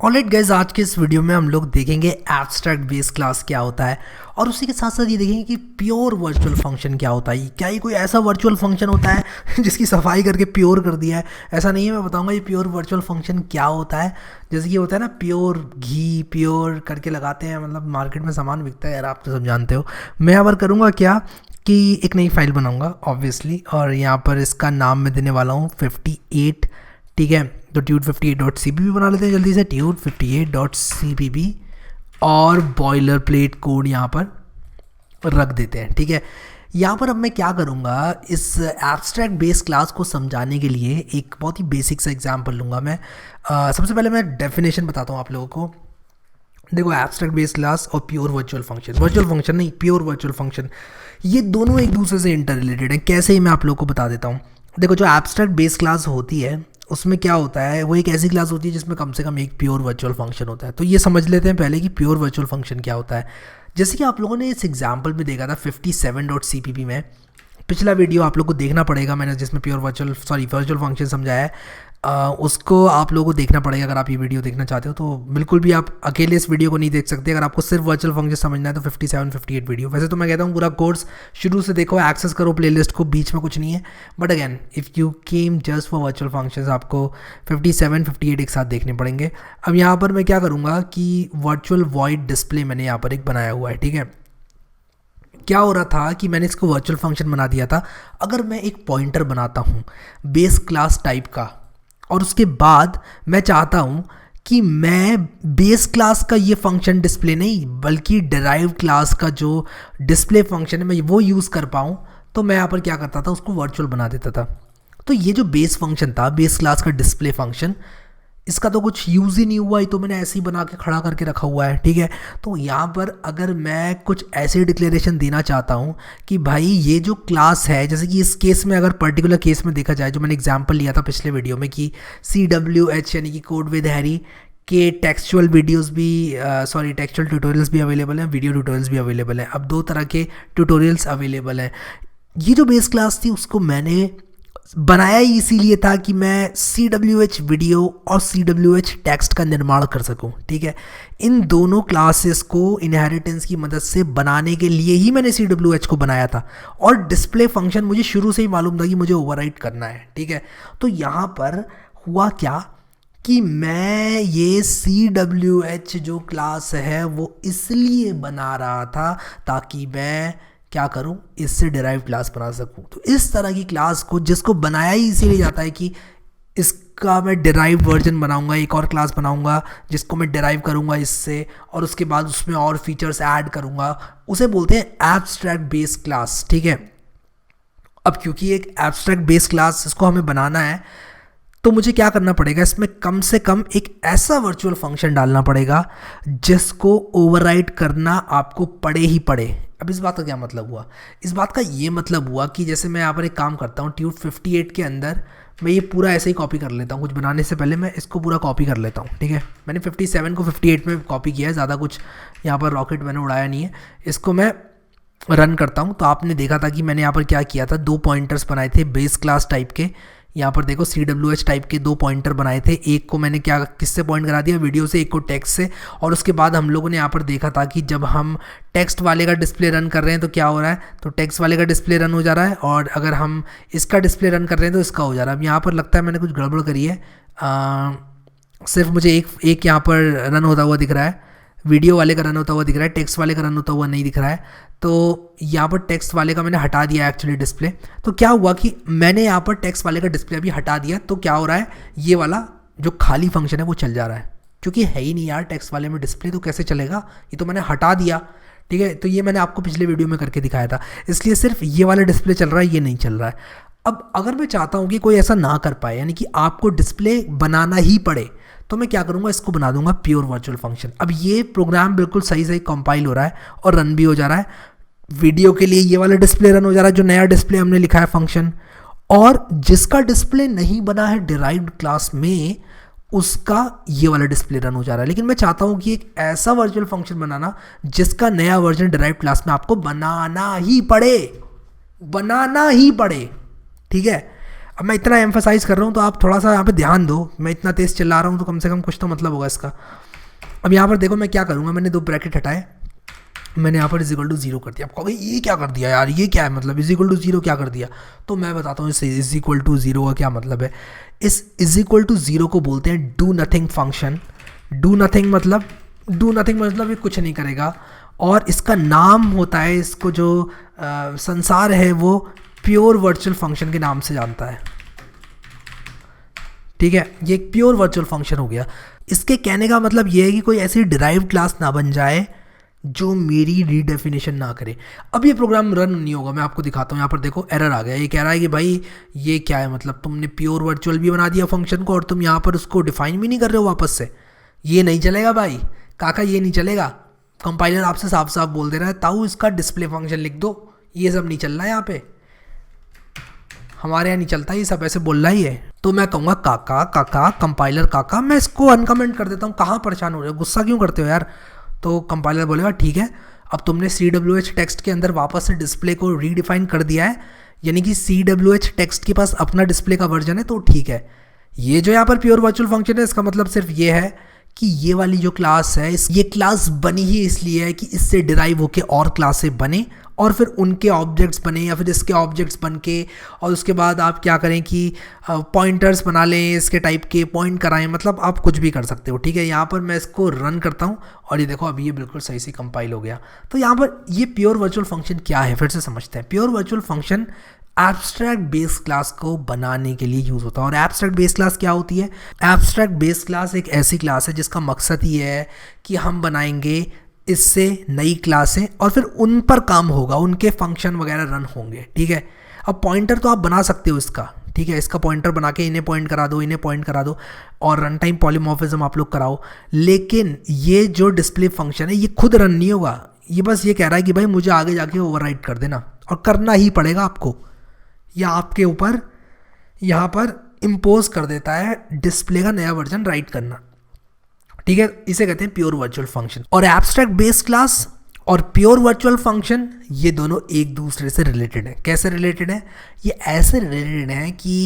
Alright guys, आज के इस वीडियो में हम लोग देखेंगे एब्स्ट्रैक्ट बेस क्लास क्या होता है और उसी के साथ साथ ये देखेंगे कि प्योर वर्चुअल फंक्शन क्या होता है। क्या ये कोई ऐसा वर्चुअल फंक्शन होता है जिसकी सफाई करके प्योर कर दिया है? ऐसा नहीं है। मैं बताऊंगा ये प्योर वर्चुअल फंक्शन क्या होता है। जैसे कि होता है ना, प्योर घी प्योर करके लगाते हैं, मतलब मार्केट में सामान बिकता है यार, आप तो सब जानते हो। मैं यहाँ पर करूँगा क्या कि एक नई फाइल बनाऊँगा ऑब्वियसली, और यहाँ पर इसका नाम मैं देने वाला हूँ 58। ठीक है, तो tut58.cpp बना लेते हैं जल्दी से, tut58.cpp, और बॉयलर प्लेट कोड यहाँ पर रख देते हैं। ठीक है, यहाँ पर अब मैं क्या करूँगा, इस एब्स्ट्रैक्ट बेस क्लास को समझाने के लिए एक बहुत ही बेसिक सा एग्जांपल लूँगा मैं। सबसे पहले मैं डेफिनेशन बताता हूँ आप लोगों को। देखो, एब्स्ट्रैक्ट बेस क्लास और प्योर वर्चुअल फंक्शन नहीं, प्योर वर्चुअल फंक्शन, ये दोनों एक दूसरे से इंटर रिलेटेड हैं। कैसे ही मैं आप लोगों को बता देता हूँ। देखो, जो एब्स्ट्रैक्ट बेस क्लास होती है उसमें क्या होता है, वो एक ऐसी क्लास होती है जिसमें कम से कम एक प्योर वर्चुअल फंक्शन होता है। तो ये समझ लेते हैं पहले कि प्योर वर्चुअल फंक्शन क्या होता है। जैसे कि आप लोगों ने इस एग्जाम्पल में देखा था 57.cpp में, पिछला वीडियो आप लोग को देखना पड़ेगा, मैंने जिसमें वर्चुअल फंक्शन समझाया है। उसको आप लोगों को देखना पड़ेगा अगर आप ये वीडियो देखना चाहते हो। तो बिल्कुल भी आप अकेले इस वीडियो को नहीं देख सकते। अगर आपको सिर्फ वर्चुअल फंक्शन समझना है तो 57-58 वीडियो। वैसे तो मैं कहता हूँ पूरा कोर्स शुरू से देखो, एक्सेस करो प्लेलिस्ट को, बीच में कुछ नहीं है। But again, if you came just for virtual functions, आपको 57-58 एक साथ देखने पड़ेंगे। अब यहाँ पर मैं क्या करूँगा कि वर्चुअल वॉइड डिस्प्ले मैंने यहाँ पर एक बनाया हुआ है। ठीक है, क्या हो रहा था कि मैंने इसको वर्चुअल फंक्शन बना दिया था। अगर मैं एक पॉइंटर बनाता हूँ बेस क्लास टाइप का, और उसके बाद मैं चाहता हूँ कि मैं बेस क्लास का ये फंक्शन डिस्प्ले नहीं बल्कि डिराइव्ड क्लास का जो डिस्प्ले फंक्शन है मैं वो यूज़ कर पाऊँ, तो मैं यहाँ पर क्या करता था, उसको वर्चुअल बना देता था। तो ये जो बेस फंक्शन था, बेस क्लास का डिस्प्ले फंक्शन, इसका तो कुछ यूज़ ही नहीं हुआ, ये तो मैंने ऐसे ही बना के खड़ा करके रखा हुआ है। ठीक है, तो यहाँ पर अगर मैं कुछ ऐसे डिक्लेरेशन देना चाहता हूँ कि भाई ये जो क्लास है, जैसे कि इस केस में, अगर पर्टिकुलर केस में देखा जाए, जो मैंने एग्जांपल लिया था पिछले वीडियो में कि CWH यानी कि कोड विद हैरी के टेक्सचुअल वीडियोस भी टेक्सचुअल ट्यूटोरियल्स भी अवेलेबल हैं, वीडियो ट्यूटोरियल्स भी अवेलेबल हैं। अब 2 तरह के ट्यूटोरियल्स अवेलेबल हैं। ये जो बेस क्लास थी उसको मैंने बनाया ही इसीलिए था कि मैं CWH वीडियो और CWH टेक्स्ट का निर्माण कर सकूं। ठीक है, इन दोनों क्लासेस को इनहेरिटेंस की मदद से बनाने के लिए ही मैंने CWH को बनाया था, और डिस्प्ले फंक्शन मुझे शुरू से ही मालूम था कि मुझे ओवरराइट करना है। ठीक है, तो यहाँ पर हुआ क्या कि मैं ये CWH जो क्लास है वो इसलिए बना रहा था ताकि मैं क्या करूं, इससे डिराइव क्लास बना सकूं। तो इस तरह की क्लास को, जिसको बनाया ही इसीलिए जाता है कि इसका मैं डिराइव वर्जन बनाऊंगा, एक और क्लास बनाऊंगा जिसको मैं डिराइव करूंगा इससे, और उसके बाद उसमें और फीचर्स ऐड करूंगा, उसे बोलते हैं एब्स्ट्रैक्ट बेस क्लास। ठीक है, अब क्योंकि एक एब्स्ट्रैक्ट बेस क्लास इसको हमें बनाना है, तो मुझे क्या करना पड़ेगा, इसमें कम से कम एक ऐसा वर्चुअल फंक्शन डालना पड़ेगा जिसको ओवरराइड करना आपको पड़े ही पड़े। अब इस बात का क्या मतलब हुआ? इस बात का ये मतलब हुआ कि जैसे मैं यहाँ पर एक काम करता हूँ, tut58 के अंदर मैं ये पूरा ऐसे ही कॉपी कर लेता हूँ। कुछ बनाने से पहले मैं इसको पूरा कॉपी कर लेता हूँ। ठीक है, मैंने 57 को 58 में कॉपी किया है, ज़्यादा कुछ यहाँ पर रॉकेट मैंने उड़ाया नहीं है। इसको मैं रन करता हूँ तो आपने देखा था कि मैंने यहाँ पर क्या किया था, 2 पॉइंटर्स बनाए थे बेस क्लास टाइप के। यहाँ पर देखो, CWH टाइप के 2 पॉइंटर बनाए थे। एक को मैंने क्या किससे पॉइंट करा दिया, वीडियो से, एक को टेक्स्ट से। और उसके बाद हम लोगों ने यहाँ पर देखा था कि जब हम टेक्स्ट वाले का डिस्प्ले रन कर रहे हैं तो क्या हो रहा है, तो टेक्स्ट वाले का डिस्प्ले रन हो जा रहा है, और अगर हम इसका डिस्प्ले रन कर रहे हैं तो इसका हो जा रहा है। अब यहाँ पर लगता है मैंने कुछ गड़बड़ करी है। सिर्फ मुझे एक यहाँ पर रन होता हुआ दिख रहा है, वीडियो वाले का रन होता हुआ दिख रहा है, टेक्स्ट वाले का रन होता हुआ नहीं दिख रहा है। तो यहाँ पर टेक्स्ट वाले का मैंने हटा दिया एक्चुअली डिस्प्ले। तो क्या हुआ कि मैंने यहाँ पर टेक्स्ट वाले का डिस्प्ले अभी हटा दिया, तो क्या हो रहा है, ये वाला जो खाली फंक्शन है वो चल जा रहा है, क्योंकि है ही नहीं यार टेक्स्ट वाले में डिस्प्ले, तो कैसे चलेगा, ये तो मैंने हटा दिया। ठीक है, तो ये मैंने आपको पिछले वीडियो में करके दिखाया था, इसलिए सिर्फ ये वाला डिस्प्ले चल रहा है, ये नहीं चल रहा है। अब अगर मैं चाहता हूँ कि कोई ऐसा ना कर पाए, यानी कि आपको डिस्प्ले बनाना ही पड़े, तो मैं क्या करूँगा, इसको बना दूंगा प्योर वर्चुअल फंक्शन। अब ये प्रोग्राम बिल्कुल सही सही कंपाइल हो रहा है और रन भी हो जा रहा है। वीडियो के लिए ये वाला डिस्प्ले रन हो जा रहा है, जो नया डिस्प्ले हमने लिखा है फंक्शन, और जिसका डिस्प्ले नहीं बना है डिराइव्ड क्लास में, उसका ये वाला डिस्प्ले रन हो जा रहा है। लेकिन मैं चाहता हूँ कि एक ऐसा वर्चुअल फंक्शन बनाना जिसका नया वर्जन डिराइव्ड क्लास में आपको बनाना ही पड़े। ठीक है, अब मैं इतना एम्फसाइज़ कर रहा हूँ तो आप थोड़ा सा यहाँ पे ध्यान दो, मैं इतना तेज़ चिल्ला रहा हूँ तो कम से कम कुछ तो मतलब होगा इसका। अब यहाँ पर देखो मैं क्या करूँगा, मैंने 2 ब्रैकेट हटाए, मैंने यहाँ पर इज इक्वल टू 0 कर दिया। आप कहोगे ये क्या कर दिया यार, ये क्या है मतलब इज इक्वल टू 0 क्या कर दिया? तो मैं बताता हूँ इस इज इक्वल टू 0 का क्या मतलब है। इस इज इक्वल टू 0 को बोलते हैं do nothing function. Do nothing मतलब ये कुछ नहीं करेगा, और इसका नाम होता है, इसको जो संसार है वो प्योर वर्चुअल फंक्शन के नाम से जानता है। ठीक है, ये एक प्योर वर्चुअल फंक्शन हो गया। इसके कहने का मतलब ये है कि कोई ऐसी डिराइव्ड क्लास ना बन जाए जो मेरी रीडेफिनेशन ना करे। अब ये प्रोग्राम रन नहीं होगा, मैं आपको दिखाता हूँ। यहाँ पर देखो एरर आ गया, ये कह रहा है कि भाई ये क्या है, मतलब तुमने प्योर वर्चुअल भी बना दिया फंक्शन को और तुम यहाँ पर उसको डिफाइन भी नहीं कर रहे हो वापस से। ये नहीं चलेगा भाई काका, ये नहीं चलेगा। कंपाइलर आपसे साफ साफ बोल दे रहा है ताऊ इसका डिस्प्ले फंक्शन लिख दो, ये सब नहीं चल रहा है यहाँ पे, हमारे यहाँ नहीं चलता ये सब, ऐसे बोल रहा ही है। तो मैं कहूँगा काका कंपाइलर काका, मैं इसको अनकमेंट कर देता हूँ। कहाँ परेशान हो रहे हो, गुस्सा क्यों करते हो यार? तो कंपाइलर बोलेगा ठीक है, अब तुमने CWH टेक्स्ट के अंदर वापस से डिस्प्ले को रीडिफाइन कर दिया है, यानी कि CWH टेक्स्ट के पास अपना डिस्प्ले का वर्जन है, तो ठीक है। ये जो यहाँ पर प्योर वर्चुअल फंक्शन है, इसका मतलब सिर्फ ये है कि ये वाली जो क्लास है, ये क्लास बनी ही इसलिए है कि इससे डिराइव होके और क्लासें बने और फिर उनके ऑब्जेक्ट्स बने, या फिर इसके ऑब्जेक्ट्स बन के, और उसके बाद आप क्या करें कि पॉइंटर्स बना लें इसके टाइप के, पॉइंट कराएं, मतलब आप कुछ भी कर सकते हो। ठीक है, यहाँ पर मैं इसको रन करता हूँ और ये देखो अभी ये बिल्कुल सही से कंपाइल हो गया। तो यहाँ पर ये प्योर वर्चुअल फंक्शन क्या है फिर से समझते हैं। Pure virtual function abstract base class को बनाने के लिए यूज़ होता है। और एब्स्ट्रैक्ट बेस क्लास क्या होती है? एब्स्ट्रैक्ट बेस क्लास एक ऐसी क्लास है जिसका मकसद ये है कि हम बनाएंगे इससे नई क्लासें और फिर उन पर काम होगा, उनके फंक्शन वगैरह रन होंगे। ठीक है, अब पॉइंटर तो आप बना सकते हो इसका, ठीक है, इसका पॉइंटर बना के इन्हें पॉइंट करा दो, इन्हें पॉइंट करा दो और रन टाइम पॉलीमॉर्फिज्म आप लोग कराओ। लेकिन ये जो डिस्प्ले फंक्शन है ये खुद रन नहीं होगा, ये बस ये कह रहा है कि भाई मुझे आगे जाके ओवरराइट कर देना, और करना ही पड़ेगा आपको, या आपके ऊपर यहाँ पर इम्पोज कर देता है डिस्प्ले का नया वर्जन राइट करना। ठीक है, इसे कहते हैं प्योर वर्चुअल फंक्शन। और एब्स्ट्रैक्ट बेस क्लास और प्योर वर्चुअल फंक्शन ये दोनों एक दूसरे से रिलेटेड है। कैसे रिलेटेड है? ये ऐसे रिलेटेड है कि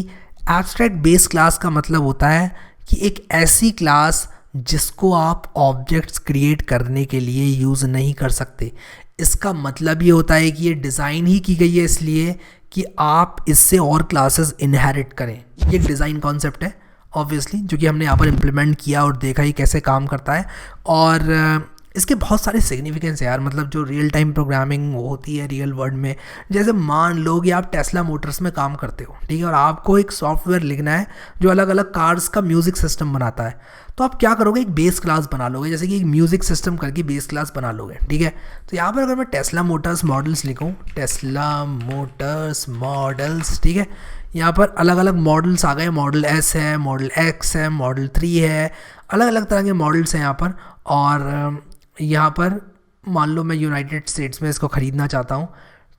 एब्स्ट्रैक्ट बेस क्लास का मतलब होता है कि एक ऐसी क्लास जिसको आप ऑब्जेक्ट्स क्रिएट करने के लिए यूज़ नहीं कर सकते। इसका मतलब ये होता है कि ये डिज़ाइन ही की गई है इसलिए कि आप इससे और क्लासेस इनहेरिट करें। ये डिज़ाइन कॉन्सेप्ट है ऑब्वियसली, जो कि हमने यहाँ पर इम्प्लीमेंट किया और देखा ही कैसे काम करता है। और इसके बहुत सारे सिग्निफिकेंस है यार, मतलब जो रियल टाइम प्रोग्रामिंग होती है रियल वर्ल्ड में, जैसे मान लो कि आप टेस्ला मोटर्स में काम करते हो, ठीक है, और आपको एक सॉफ्टवेयर लिखना है जो अलग अलग कार्स का म्यूज़िक सिस्टम बनाता है। तो आप क्या करोगे, एक बेस क्लास बना लोगे, जैसे कि एक म्यूज़िक सिस्टम करके बेस क्लास बना लोगे। ठीक है, तो यहाँ पर अगर मैं टेस्ला मोटर्स मॉडल्स लिखूँ, टेस्ला मोटर्स मॉडल्स, ठीक है, यहाँ पर अलग अलग मॉडल्स आ गए, मॉडल S है, मॉडल X है, मॉडल 3 है, अलग अलग तरह के मॉडल्स हैं यहाँ पर। और यहाँ पर मान लो मैं यूनाइटेड स्टेट्स में इसको ख़रीदना चाहता हूँ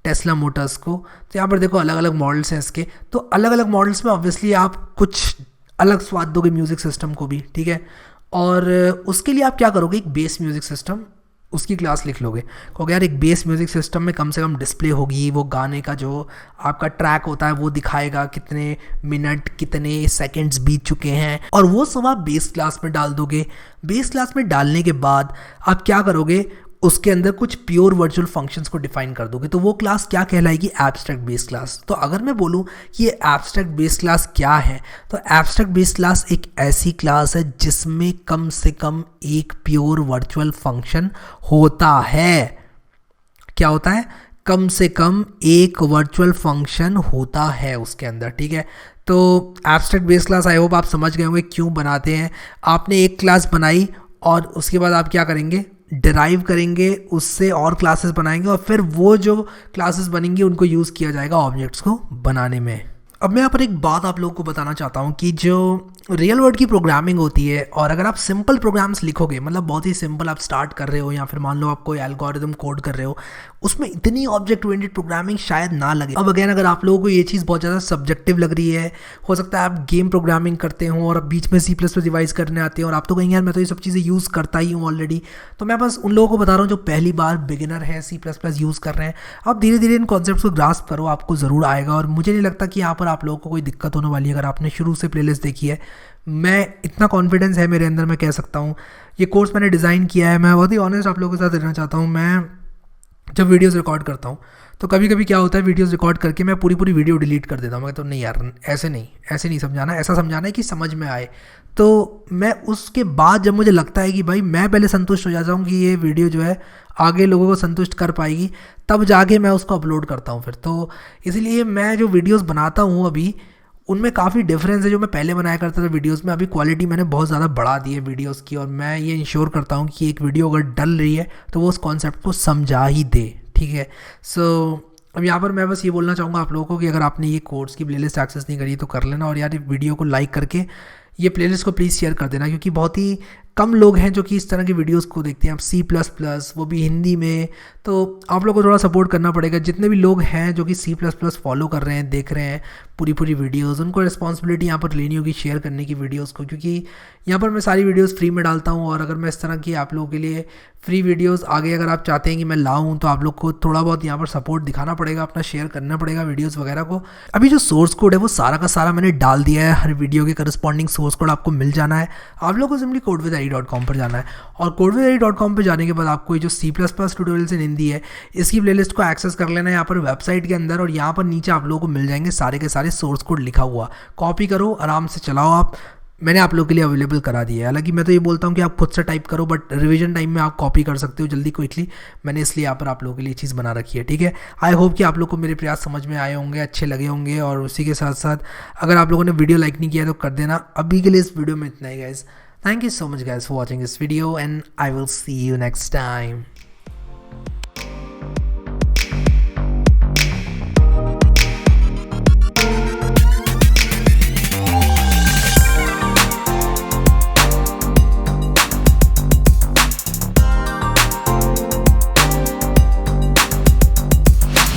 टेस्ला मोटर्स को, तो यहाँ पर देखो अलग अलग मॉडल्स हैं इसके। तो अलग अलग मॉडल्स में ऑब्वियसली आप कुछ अलग स्वाद दोगे म्यूज़िक सिस्टम को भी, ठीक है। और उसके लिए आप क्या करोगे, एक बेस म्यूज़िक सिस्टम उसकी क्लास लिख लोगे, क्योंकि यार एक बेस म्यूज़िक सिस्टम में कम से कम डिस्प्ले होगी, वो गाने का जो आपका ट्रैक होता है वो दिखाएगा कितने मिनट कितने सेकंड्स बीत चुके हैं, और वो सब आप बेस क्लास में डाल दोगे। बेस क्लास में डालने के बाद आप क्या करोगे, उसके अंदर कुछ प्योर वर्चुअल फंक्शंस को डिफाइन कर दोगे। तो वो क्लास क्या कहलाएगी, एब्स्ट्रैक्ट बेस क्लास। तो अगर मैं बोलूँ कि ये एब्स्ट्रैक्ट बेस क्लास क्या है, तो एब्स्ट्रैक्ट बेस क्लास एक ऐसी क्लास है जिसमें कम से कम एक प्योर वर्चुअल फंक्शन होता है। क्या होता है, कम से कम एक वर्चुअल फंक्शन होता है उसके अंदर। ठीक है, तो abstract base class I hope आप समझ गए होंगे क्यों बनाते हैं। आपने एक क्लास बनाई और उसके बाद आप क्या करेंगे, डिराइव करेंगे उससे और क्लासेस बनाएंगे, और फिर वो जो क्लासेस बनेंगी उनको यूज़ किया जाएगा ऑब्जेक्ट्स को बनाने में। अब मैं यहाँ पर एक बात आप लोगों को बताना चाहता हूँ कि जो रियल वर्ल्ड की प्रोग्रामिंग होती है, और अगर आप सिंपल प्रोग्राम्स लिखोगे, मतलब बहुत ही सिंपल आप स्टार्ट कर रहे हो, या फिर मान लो आप कोई एल्गोरिदम कोड कर रहे हो, उसमें इतनी ऑब्जेक्ट ओरिएंटेड प्रोग्रामिंग शायद ना लगे। अब अगेन अगर आप लोगों को ये चीज़ बहुत ज़्यादा सब्जेक्टिव लग रही है, हो सकता है आप गेम प्रोग्रामिंग करते हो और बीच में C++ रिवाइज करने आते हैं और आप तो कहेंगे यार मैं तो ये सब चीज़ें यूज़ करता ही हूँ ऑलरेडी, तो मैं बस उन लोगों को बता रहा हूँ जो पहली बार बिगिनर है, C++ यूज़ कर रहे हैं, आप धीरे धीरे इन कॉन्सेप्ट्स को ग्रास्प करो, आपको ज़रूर आएगा। और मुझे नहीं लगता कि यहाँ पर आप लोगों को कोई दिक्कत होने वाली है अगर आपने शुरू से प्लेलिस्ट देखी है। मैं इतना कॉन्फिडेंस है मेरे अंदर, मैं कह सकता हूँ ये कोर्स मैंने डिज़ाइन किया है। मैं बहुत ही ऑनेस्ट आप लोगों के साथ रहना चाहता हूँ। मैं जब वीडियोस रिकॉर्ड करता हूँ तो कभी कभी क्या होता है, वीडियोस रिकॉर्ड करके मैं पूरी पूरी वीडियो डिलीट कर देता हूँ। मैं कहता हूँ नहीं यार ऐसे नहीं समझाना, ऐसा समझाना है कि समझ में आए। तो मैं उसके बाद जब मुझे लगता है कि भाई मैं पहले संतुष्ट हो जाता हूँ कि ये वीडियो जो है आगे लोगों को संतुष्ट कर पाएगी, तब जाके मैं उसको अपलोड करता हूँ फिर। तो इसलिए मैं जो वीडियोज़ बनाता हूँ अभी उनमें काफ़ी डिफरेंस है। जो मैं पहले बनाया करता था वीडियोस में, अभी क्वालिटी मैंने बहुत ज़्यादा बढ़ा दी है वीडियोस की, और मैं ये इंश्योर करता हूँ कि एक वीडियो अगर डल रही है तो वो उस कॉन्सेप्ट को समझा ही दे, ठीक है। सो अब यहाँ पर मैं बस ये बोलना चाहूँगा आप लोगों को कि अगर आपने ये कोर्स की प्लेलिस्ट एक्सेस नहीं करी तो कर लेना, और यार वीडियो को लाइक करके ये प्लेलिस्ट को प्लीज़ शेयर कर देना, क्योंकि बहुत ही कम लोग हैं जो कि इस तरह की वीडियोस को देखते हैं। आप C++ वो भी हिंदी में, तो आप लोगों को थोड़ा सपोर्ट करना पड़ेगा। जितने भी लोग हैं जो कि C++ फॉलो कर रहे हैं, देख रहे हैं पूरी वीडियोस, उनको रिस्पॉन्सिबिलिटी यहाँ पर लेनी होगी शेयर करने की वीडियोस को, क्योंकि यहाँ पर मैं सारी वीडियोस फ्री में डालता हूँ। और अगर मैं इस तरह की आप लोगों के लिए फ्री वीडियोस आगे अगर आप चाहते हैं कि मैं लाऊं, तो आप लोग को थोड़ा बहुत यहाँ पर सपोर्ट दिखाना पड़ेगा, अपना शेयर करना पड़ेगा वीडियोस वगैरह को। अभी जो सोर्स कोड है वो सारा का सारा मैंने डाल दिया है, हर वीडियो के करस्पॉन्डिंग सोर्स कोड आपको मिल जाना है। आप लोग को सिंपली codewithari.com पर जाना है, और codewithari.com पर जाने के बाद आपको ये जो C++ ट्यूटोरियल्स इन हिंदी है इसकी प्लेलिस्ट को एक्सेस कर लेना है यहाँ पर वेबसाइट के अंदर, और यहाँ पर नीचे आप लोगों को मिल जाएंगे सारे के सारे सोर्स कोड लिखा हुआ। कॉपी करो, आराम से चलाओ, आप मैंने आप लोगों के लिए अवेलेबल करा दिया है। हालांकि मैं तो ये बोलता हूँ कि आप खुद से टाइप करो, बट रिवीजन टाइम में आप कॉपी कर सकते हो जल्दी क्विकली। मैंने इसलिए यहाँ पर आप लोगों के लिए चीज़ बना रखी है, ठीक है। आई होप कि आप लोग को मेरे प्रयास समझ में आए होंगे, अच्छे लगे होंगे। और उसी के साथ साथ अगर आप लोगों ने वीडियो लाइक नहीं किया तो कर देना। अभी के लिए इस वीडियो में इतना ही guys. Thank you so much guys for watching this video, and I will see you next time.